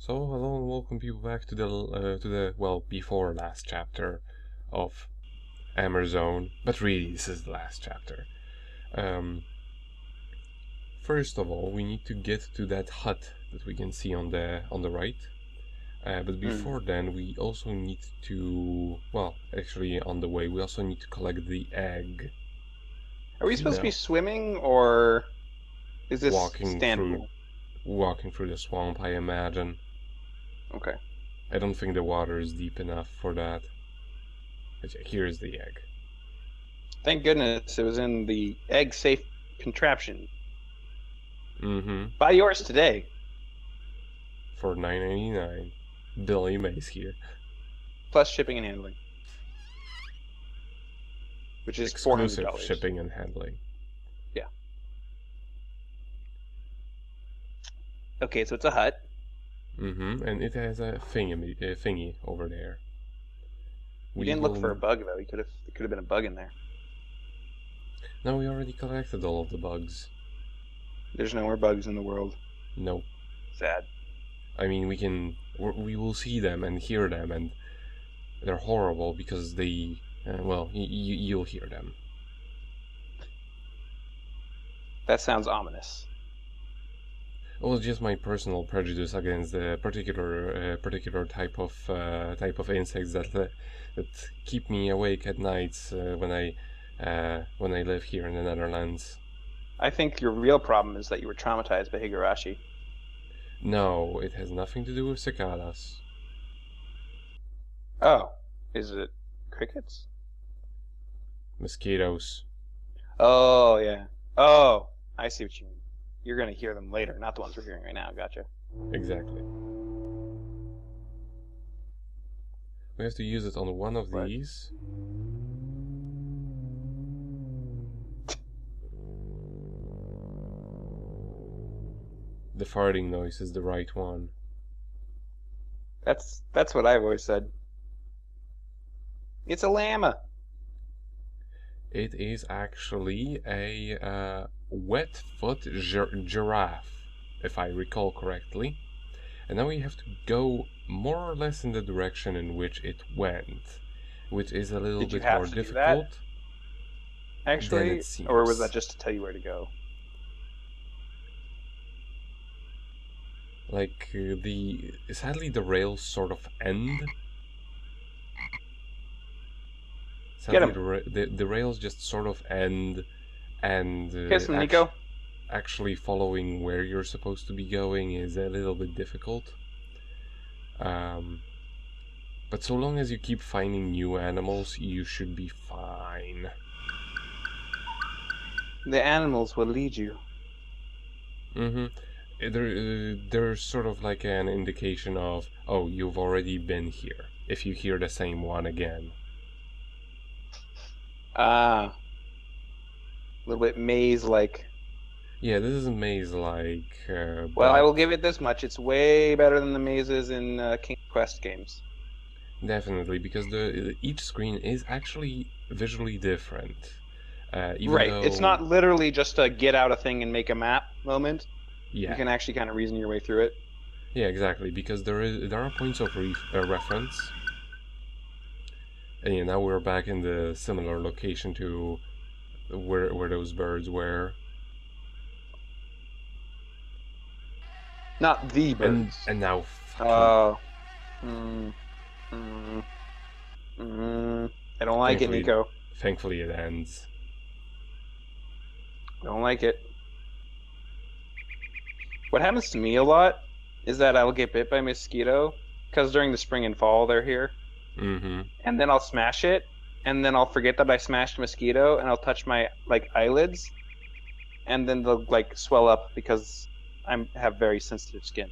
So hello and welcome people back to the before last chapter of Amerzone, but really this is the last chapter. Um, First of all, we need to get to that hut that we can see on the right. But before then, we also need to actually on the way we also need to collect the egg. Are we supposed to be No, swimming, or is this walking through standable? walking through the swamp, I imagine. Okay. I don't think the water is deep enough for that. But yeah, here's the egg. Thank goodness it was in the egg safe contraption. Mm-hmm. Buy yours today. For $9.99. Billy Mays here. Plus shipping and handling, which is Exclusive $400. shipping and handling. Yeah. Okay, so it's a hut. Mm-hmm. And it has a thingy over there. We We didn't look will. for a bug though. There could have been a bug in there. No, we already collected all of the bugs. There's no more bugs in the world. Nope. Sad. I mean, we will see them and hear them, and they're horrible because they. You'll hear them. That sounds ominous. Well, it's just my personal prejudice against the particular type of insects that keep me awake at nights when I live here in the Netherlands. I think your real problem is that you were traumatized by Higurashi. No, it has nothing to do with cicadas. Oh, is it crickets? Mosquitoes. Oh, yeah. Oh, I see what you mean. You're going to hear them later, not the ones we're hearing right now. Gotcha. Exactly. We have to use it on one of these. The farting noise is the right one. That's what I've always said. It's a llama. It is actually a wet-foot giraffe, if I recall correctly. And now we have to go more or less in the direction in which it went, which is a little Did you bit have more to do difficult that, than it actually, seems. or was that just to tell you where to go? Like sadly the rails sort of end. Get Sadly, him. the rails just sort of end, and Kiss him, Nico. actually following where you're supposed to be going is a little bit difficult. But so long as you keep finding new animals, you should be fine. The animals will lead you. Mm-hmm. There's sort of like an indication of, oh, you've already been here, if you hear the same one again. Ah. A little bit maze-like. Yeah, this is maze-like. Well, I but will give it this much. It's way better than the mazes in King Quest games. Definitely, because each screen is actually visually different. Even Right. though, It's not literally just a get out a thing and make a map moment. You yeah, can actually kind of reason your way through it. yeah, exactly, because there are points of reference. And yeah, now we're back in the similar location to where those birds were. Not the birds. And now fucking Oh. Mm, mm, I don't like it, thankfully Nico. thankfully it ends. I don't like it. What happens to me a lot is that I'll get bit by a mosquito because during the spring and fall they're here, Mm-hmm. and then I'll smash it, and then I'll forget that I smashed a mosquito, and I'll touch my eyelids, and then they'll swell up because I have very sensitive skin,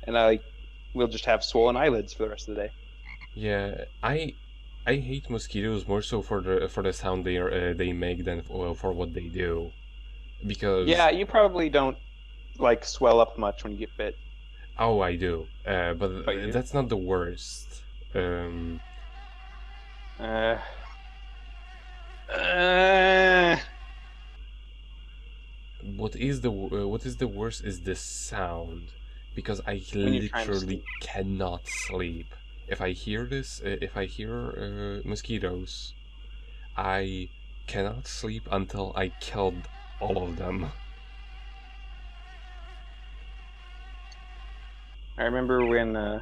and I will just have swollen eyelids for the rest of the day. Yeah, I hate mosquitoes more so for the sound they make than for what they do, because Yeah, you probably don't swell up much when you get bit. oh, I do, but Oh, you do? that's not the worst. Uh, uh, What is the worst is the sound. because I When you're trying to literally sleep. cannot sleep. If I hear mosquitoes, I cannot sleep until I killed all of them. I remember when my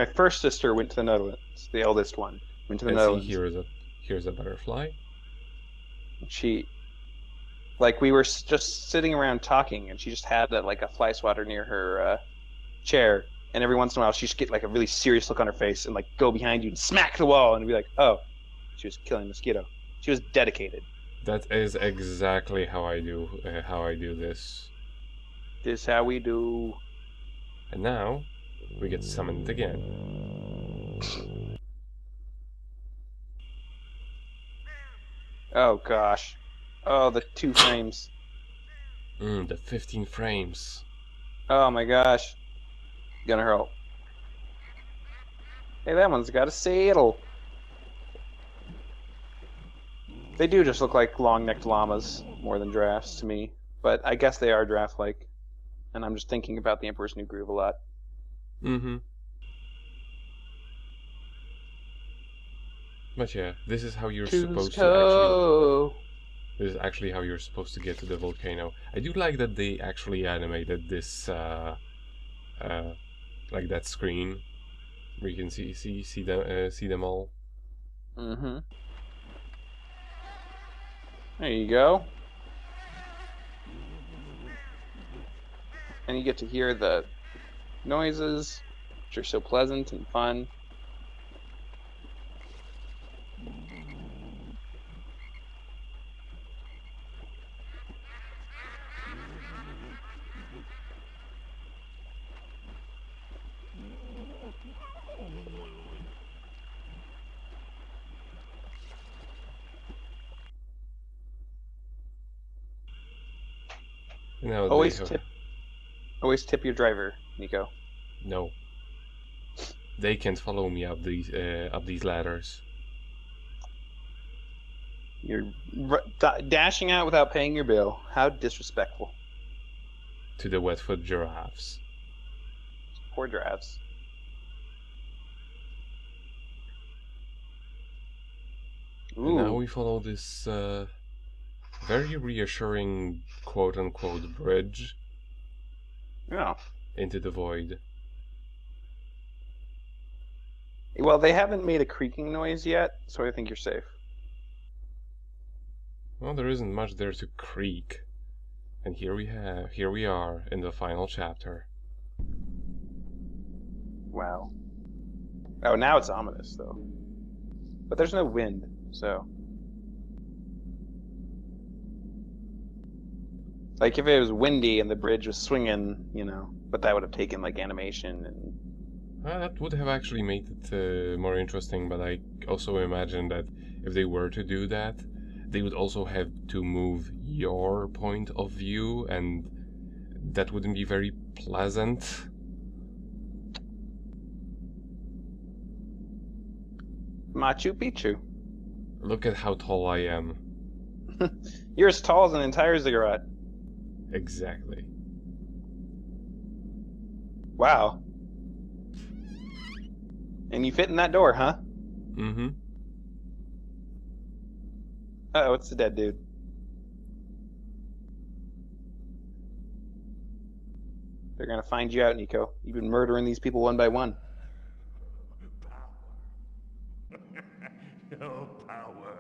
first sister went to the Netherlands, the eldest one, went to the And see, Netherlands. here's a butterfly. She, like, we were just sitting around talking, and she just had like a fly swatter near her chair. And every once in a while, she'd just get like a really serious look on her face and like go behind you and smack the wall and be like, "Oh, she was killing a mosquito." She was dedicated. That is exactly how I do this. This is how we do. And now we get summoned again. Oh gosh. Oh, the 2 frames. The 15 frames. Oh my gosh. Gonna hurl. Hey, that one's got a saddle. They do just look like long-necked llamas more than giraffes to me, but I guess they are giraffe-like. And I'm just thinking about the Emperor's New Groove a lot. Mm-hmm. But yeah, this is how you're supposed to actually... This is actually how you're supposed to get to the volcano. I do like that they actually animated this, like that screen where you can see them all. Mm-hmm. There you go. And you get to hear the noises, which are so pleasant and fun. Now Always tip your driver, Nico. No. They can't follow me up these ladders. You're dashing out without paying your bill. How disrespectful. To the wetfoot giraffes. Poor giraffes. And now we follow this very reassuring quote-unquote bridge Yeah. into the void. Well, they haven't made a creaking noise yet, so I think you're safe. Well, there isn't much there to creak. And here we are in the final chapter. Wow. Oh, now it's ominous, though. But there's no wind, so... Like, if it was windy and the bridge was swinging, you know, but that would have taken, like, animation and... That would have actually made it more interesting, but I also imagine that if they were to do that, they would also have to move your point of view, and that wouldn't be very pleasant. Machu Picchu. Look at how tall I am. You're as tall as an entire ziggurat. Exactly. Wow. And you fit in that door, huh? Mm-hmm. Uh-oh, it's the dead dude. They're gonna find you out, Nico. You've been murdering these people one by one. No power.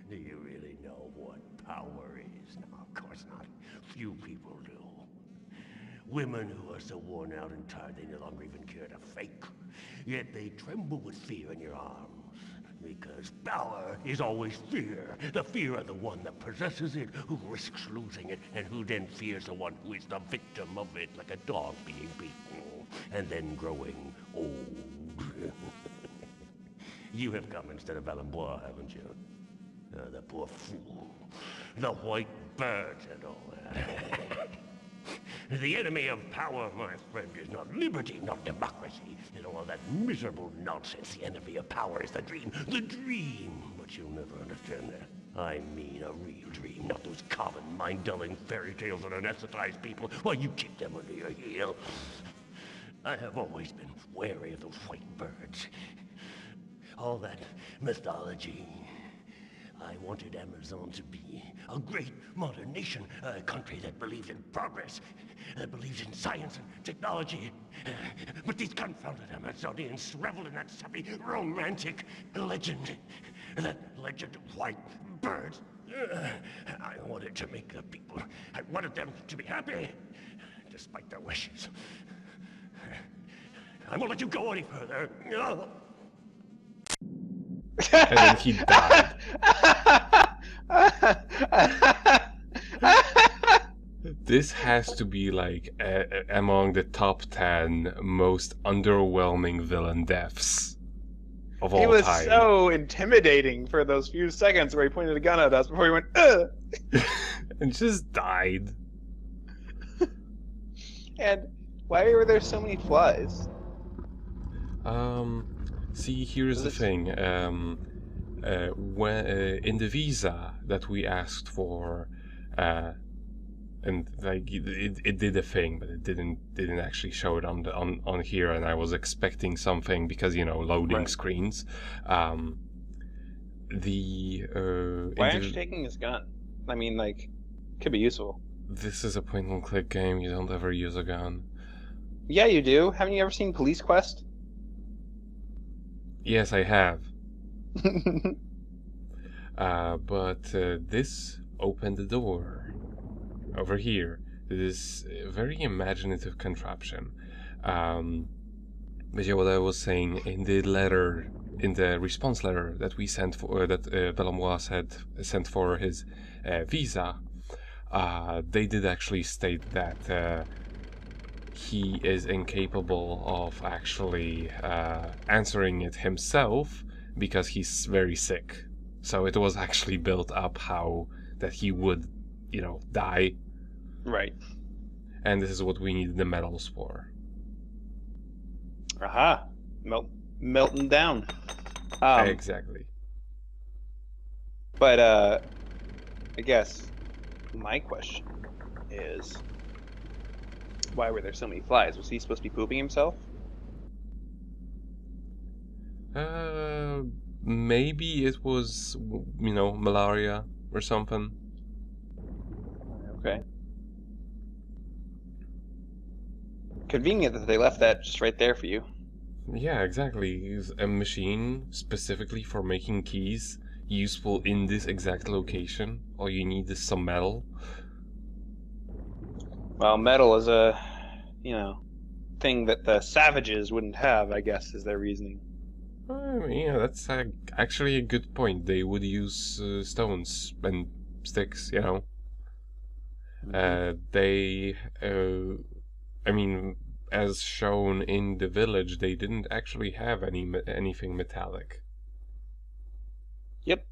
Do you really know what power is? No, of course not. Few people do. Women who are so worn out and tired they no longer even care to fake. Yet they tremble with fear in your arms. Because power is always fear. The fear of the one that possesses it, who risks losing it, and who then fears the one who is the victim of it, like a dog being beaten, and then growing old. You have come instead of Valenbois, haven't you? The poor fool. The white birds and all that. The enemy of power, my friend, is not liberty, not democracy, and all of that miserable nonsense. The enemy of power is the dream. The dream! But you'll never understand that. I mean a real dream, not those common, mind-dulling fairy tales that anesthetize people while you keep them under your heel. I have always been wary of those white birds. All that mythology. I wanted Amerzone to be a great modern nation, a country that believed in progress, that believed in science and technology. But these confounded Amazonians reveled in that sappy, romantic legend. That legend of white birds. I wanted to make the people. I wanted them to be happy, despite their wishes. I won't let you go any further. And then he died. This has to be like among the top 10 most underwhelming villain deaths of all time. He was so intimidating for those few seconds where he pointed a gun at us before he went, ugh! And just died. And why were there so many flies? See, here's the thing. When in the visa that we asked for, and like it did a thing, but it didn't actually show it on here, and I was expecting something because loading screens. Why aren't you taking his gun? I mean, like, could be useful. This is a point-and-click game. You don't ever use a gun. Yeah, you do. Haven't you ever seen Police Quest? Yes, I have. But this opened the door over here to this very imaginative contraption. But yeah, what I was saying in the letter, in the response letter that we sent for that Bellamois had sent for his visa, they did actually state that he is incapable of actually answering it himself because he's very sick. So it was actually built up how that he would, die. Right. And this is what we need the medals for. Aha. Melting down. Exactly. But, I guess my question is, why were there so many flies? Was he supposed to be pooping himself? Maybe it was, malaria or something. Okay. Convenient that they left that just right there for you. Yeah, exactly. It's a machine specifically for making keys, useful in this exact location. All you need is some metal. Well, metal is a, thing that the savages wouldn't have, I guess, is their reasoning. I mean, that's actually a good point. They would use stones and sticks, I mean, as shown in the village, they didn't actually have anything metallic. Yep.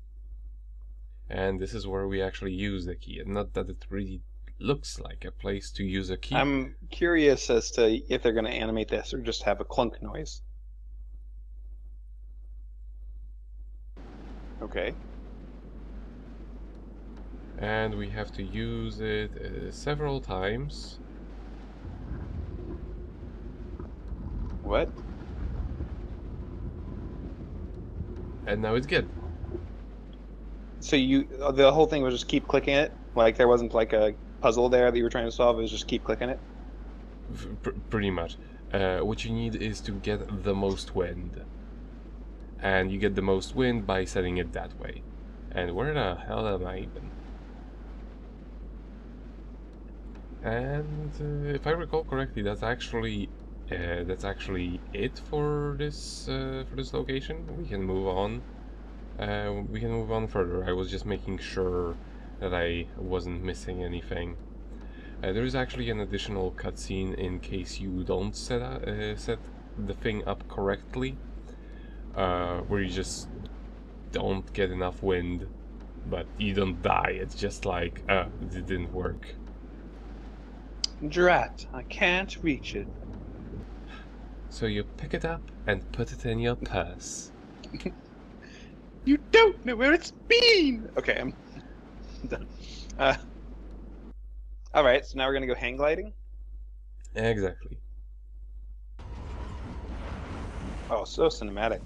And this is where we actually use the key, and not that it really looks like a place to use a key. I'm curious as to if they're going to animate this or just have a clunk noise. Okay. And we have to use it several times. What? And now it's good. So the whole thing was just keep clicking it? Like there wasn't like a puzzle there that you were trying to solve, it was just keep clicking it? Pretty much. What you need is to get the most wind. And you get the most wind by setting it that way. And where the hell am I even? And if I recall correctly, that's actually it for this location. We can move on. We can move on further. I was just making sure that I wasn't missing anything. There is actually an additional cutscene in case you don't set the thing up correctly, where you just don't get enough wind, but you don't die. It's just like, it didn't work. Drat, I can't reach it. So you pick it up and put it in your purse. You don't know where it's been! Okay, I'm done. Alright, so now we're gonna go hang gliding? Exactly. Oh, so cinematic.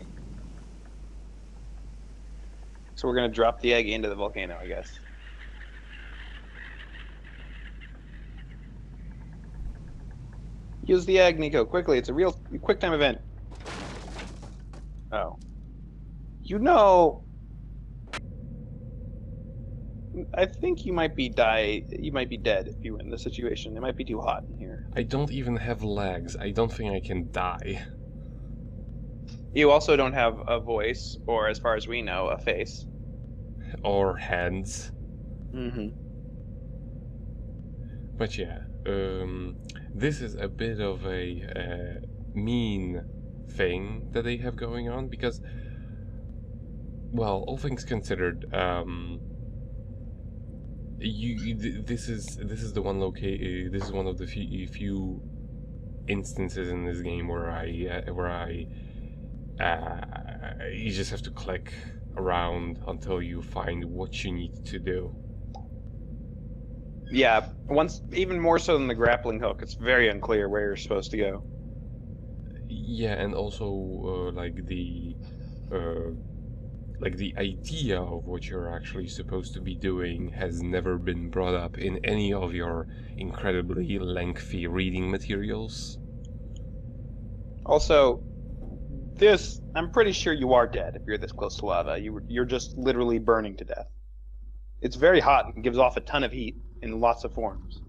So we're gonna drop the egg into the volcano, I guess. Use the egg, Nico, quickly. It's a real quick time event. Oh. You know, I think you might be dead if you win this situation. It might be too hot in here. I don't even have legs. I don't think I can die. You also don't have a voice, or as far as we know, a face. Or hands. Mm-hmm. But yeah, this is a bit of a mean thing that they have going on because, well, all things considered, this is the one this is one of the few instances in this game where you just have to click around until you find what you need to do. Yeah, even more so than the grappling hook, it's very unclear where you're supposed to go. Yeah, and also like the idea of what you're actually supposed to be doing has never been brought up in any of your incredibly lengthy reading materials. Also, I'm pretty sure you are dead if you're this close to lava. You're just literally burning to death. It's very hot and gives off a ton of heat in lots of forms.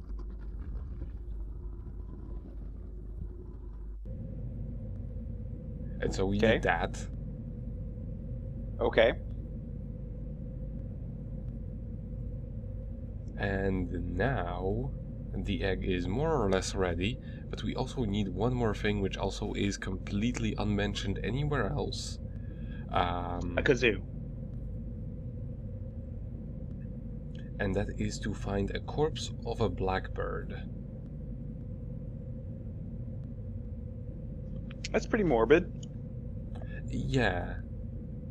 And so we Okay. need that. Okay. And now the egg is more or less ready, but we also need one more thing which also is completely unmentioned anywhere else. A kazoo. And that is to find a corpse of a blackbird. That's pretty morbid. Yeah,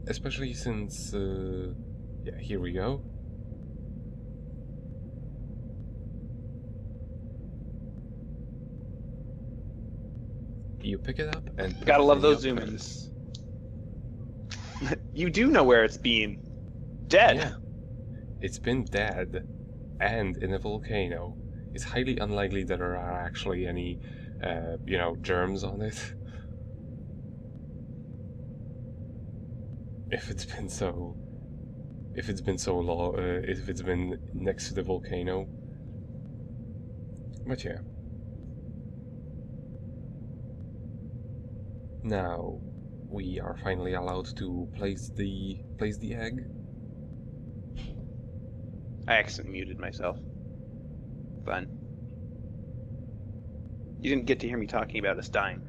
especially since, yeah, here we go. You pick it up and put Gotta it love in those your zoom-ins. purse. You do know where it's been. Dead. Yeah, it's been dead and in a volcano. It's highly unlikely that there are actually any, germs on it. If it's been so long, if it's been next to the volcano. But yeah. Now we are finally allowed to place the egg. I accidentally muted myself. Fun. You didn't get to hear me talking about us dying.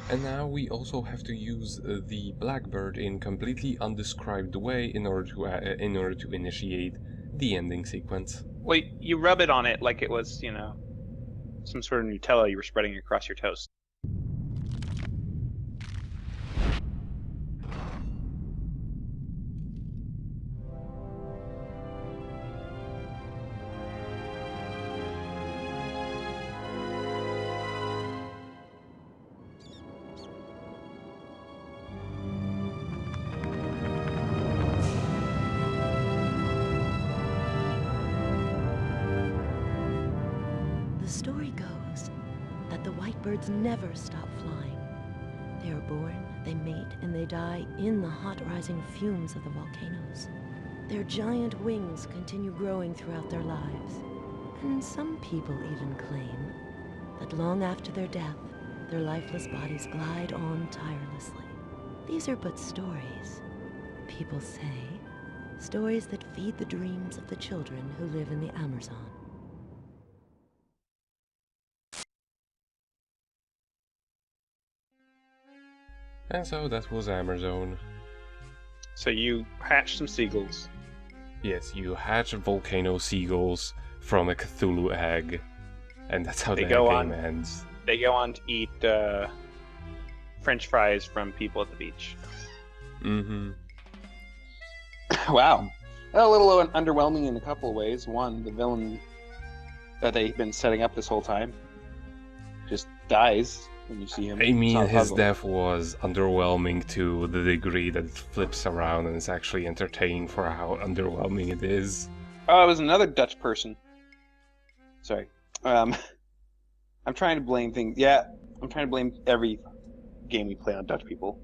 And now we also have to use the blackbird in completely undescribed way in order to initiate the ending sequence. Well, you rub it on it like it was, some sort of Nutella you were spreading across your toast. The story goes that the white birds never stop flying. They are born, they mate, and they die in the hot rising fumes of the volcanoes. Their giant wings continue growing throughout their lives. And some people even claim that long after their death, their lifeless bodies glide on tirelessly. These are but stories, people say. Stories that feed the dreams of the children who live in the Amerzone. And so that was Amerzone. So you hatch some seagulls. Yes, you hatch volcano seagulls from a Cthulhu egg, and that's how They the go game on. ends. They go on to eat French fries from people at the beach. Mm-hmm. Wow. A little underwhelming in a couple of ways. One, the villain that they've been setting up this whole time just dies when you see him. I mean, It's not his puzzle. death was underwhelming to the degree that it flips around and it's actually entertaining for how underwhelming it is. Oh, it was another Dutch person. Sorry. I'm trying to blame things. Yeah, I'm trying to blame every game we play on Dutch people.